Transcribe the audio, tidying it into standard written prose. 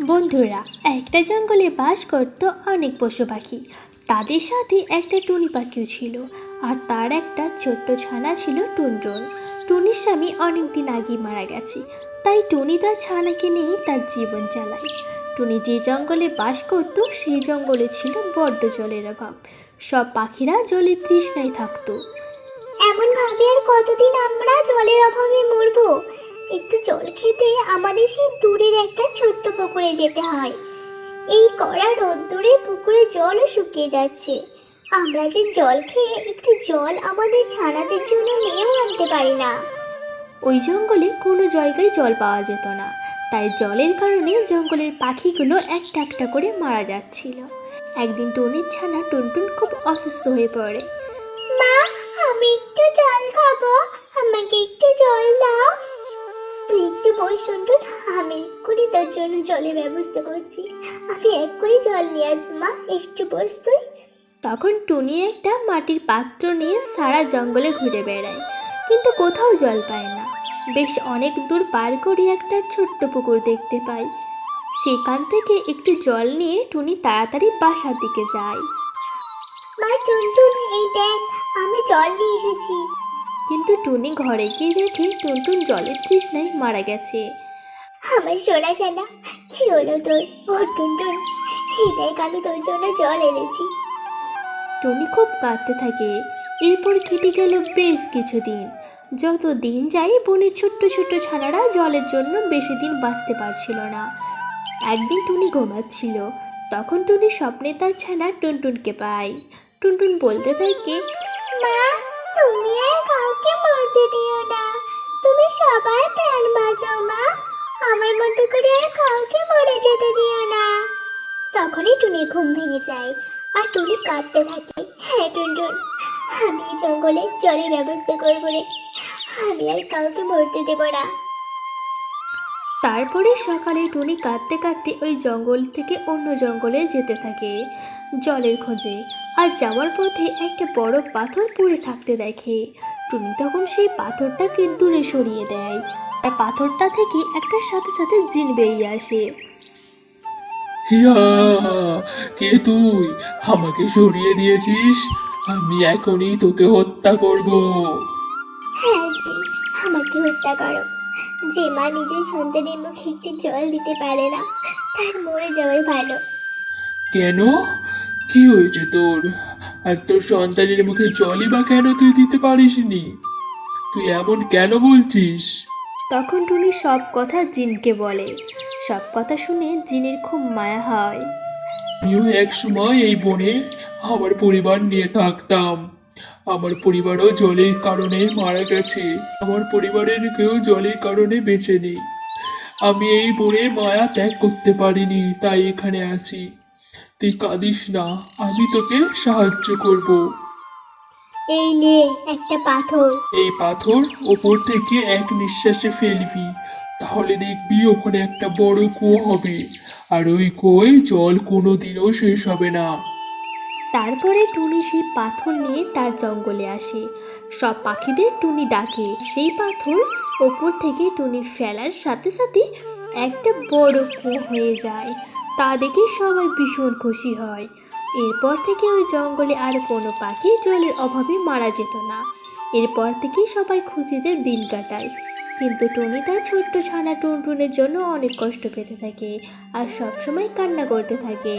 বন্ধুরা, একটা জঙ্গলে বাস করত অনেক পশু পাখি। তাদের সাথে একটা টুনি পাখিও ছিল, আর তার একটা ছোট্ট ছানা ছিল টুনটুন। টুনির স্বামী অনেক দিন আগেই মারা গেছে, তাই টুনি তার ছানাকে নিয়ে তার জীবন চালায়। টুনি যে জঙ্গলে বাস করত সেই জঙ্গলে ছিল বড্ড জলের অভাব। সব পাখিরা জলের তৃষ্ণায় থাকতো। এমন ভাবে আর কতদিন আমরা জলের অভাবে মরবো? একটু জল খেতে আমাদের সেই দূরের একটা ছোট্ট পুকুরে যেতে হয়। এই কড়া রোদ্দুরে পুকুরে জলও শুকিয়ে যাচ্ছে। আমরা যে জল খেয়ে একটু জল আমাদের ছানাদের জন্য নিয়েও আনতে পারি না। ওই জঙ্গলে কোনো জায়গায় জল পাওয়া যেত না, তাই জলের কারণে জঙ্গলের পাখিগুলো একটা একটা করে মারা যাচ্ছিল। একদিন টুনির ছানা টুনটুন খুব অসুস্থ হয়ে পড়ে। মা, আমি একটু জল খাবো, আমাকে একটু জল দাও। তুই একটু বস টুনটুন, আমি এক্ষুনি তোর জন্য জলের ব্যবস্থা করছি। আমি এক্ষুনি জল নিয়ে আসবো মা, একটু বস তুই। তখন টুনি একটা মাটির পাত্র নিয়ে সারা জঙ্গলে ঘুরে বেড়ায়, কিন্তু কোথাও জল পায় না। বেশ অনেক দূর পার করে একটা ছোট্ট পুকুর দেখতে পায়। সেখান থেকে একটু জল নিয়ে টুনি তাড়াতাড়ি বাসার দিকে যায়। মা টুনটুন, এই দেখ, আমি জল নিয়ে এসেছি। কিন্তু টুনি ঘরে গিয়ে দেখে টুনটুন জলের তৃষ্ণায় মারা গেছে। আমার সোনা জানা, কি হলো তোর? ও টুনটুন, এই দেখ, আমি তোর জন্য জল এনেছি। টুনি খুব কাঁদতে থাকে। এরপর কেটে গেল বেশ কিছুদিন। যত দিন যায় বনের ছোট্ট ছোট্ট ছানারা জলের জন্য বেশি দিন বাঁচতে পারছিল না। একদিন টুনি ঘুমাচ্ছিল, তখন টুনি স্বপ্নে তার ছানা টুনটুনকে পায়। টুনটুন বলতে থাকে, মা, তুমি আর কাউকে মরতে দিও না, তুমি সবার প্রাণ বাঁচাও মা, আমার মতো করে আর কাউকে মরে যেতে দিও না। তখনই টুনির ঘুম ভেঙে যায়, আর টুনি কাঁদতে থাকে। হ্যাঁ টুনটুন, আমি এই জঙ্গলে জলের ব্যবস্থা করবো রে, আমি আর কাউকে মরতে দেব না। তারপরে সকালে টুনি কাঁদতে কাঁদতে ওই জঙ্গল থেকে অন্য জঙ্গলে যেতে থাকে জলের খোঁজে। আর যাওয়ার পথে একটা বড় পাথর পড়ে থাকতে দেখে। টুনি তখন সেই পাথরটাকে দূরে সরিয়ে দেয়, আর পাথরটা থেকে একটা সাথে সাথে জিন বেরিয়ে আসে। হিয়া, কে তুই? আমাকে সরিয়ে দিয়েছিস, আমি এখনই তোকে হত্যা করব। হ্যাঁ জি, আমাকে হত্যা করো। যে মা নিজের সন্তানের মুখে একটি জল দিতে পারে না, তার মরে যাওয়াই ভালো। কেন? কি হয়েছে তোর? আর তোর সন্তানের মুখে জলই বা কেন তুই দিতে পারিসনি? তুই এমন কেন বলছিস? তখন টুনি সব কথা জিনকে বলে। সব কথা শুনে জিনের খুব মায়া হয়। আমিও এক সময় এই বনে আমার পরিবার নিয়ে থাকতাম। আমার পরিবারও জলের কারণে মারা গেছে। আমার পরিবারের কেউ জলের কারণে বেঁচে নেই। আমি এই বনের মায়া ত্যাগ করতে পারিনি, তাই এখানে আছি। তুই কাঁদিস না, আমি তোকে সাহায্য করব। এই নে একটা পাথর। এই পাথর ওপর থেকে এক নিঃশ্বাসে ফেলবি, তাহলে দেখবি ওখানে একটা বড় কুয়ো হবে, আর ওই কুয়োয় জল কোনোদিনও শেষ হবে না। তারপরে টুনি সেই পাথর নিয়ে তার জঙ্গলে আসে। সব পাখিদের টুনি ডাকে। সেই পাথর ওপর থেকে টুনি ফেলার সাথে সাথে একটা বড় কুয়ো হয়ে যায়। তা দেখে সবাই ভীষণ খুশি হয়। এরপর থেকে ওই জঙ্গলে আর কোনো পাখি জলের অভাবে মারা যেত না। এরপর থেকেই সবাই খুশিতে দিন কাটায়। কিন্তু টুনি তার ছোট্ট ছানা টুনটুনের জন্য অনেক কষ্ট পেতে থাকে, আর সবসময় কান্না করতে থাকে।